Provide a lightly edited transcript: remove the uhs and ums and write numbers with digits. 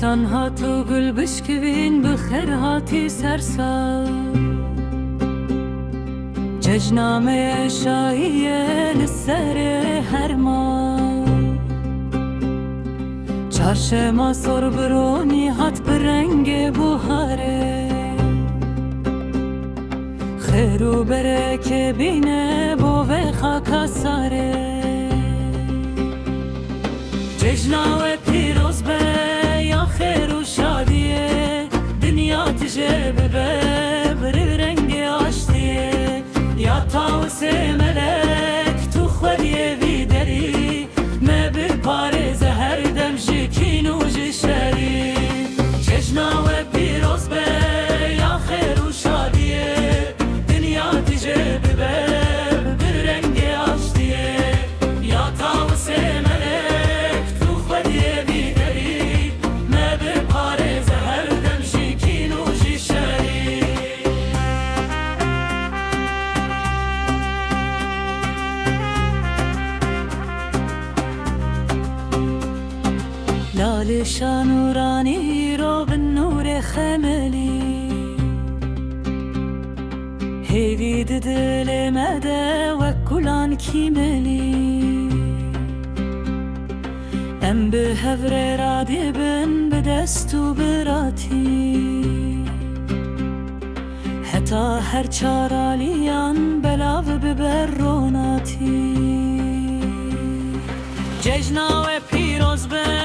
نیسان هات و گل بشکوین بخیر هاتی سرسال ججنامه شاهیه لسر هر ماه چارشما سر برونی هات برنگ بوهاره خیر و برکه بینه بو و خاکا ساره ججناوه پیروز به یا خیر و شادیه دنیا تجه ببه بری رنگ آشتیه یا تاوسه ملک تو خوریه ویدری مبی پارزه هر دم جکین و جشری ججناوه پیروز به یا خیر و شادیه دنیا تجه ببه بری رنگ آشتیه یا تاوسه لال شانورانی رو بالنور خملی هیوی دل مده و کلان کیملی ام به هفر رادی بن به دست و براتی حتی هر چارالیان بلاو ببروناتی ججنا و پیروز به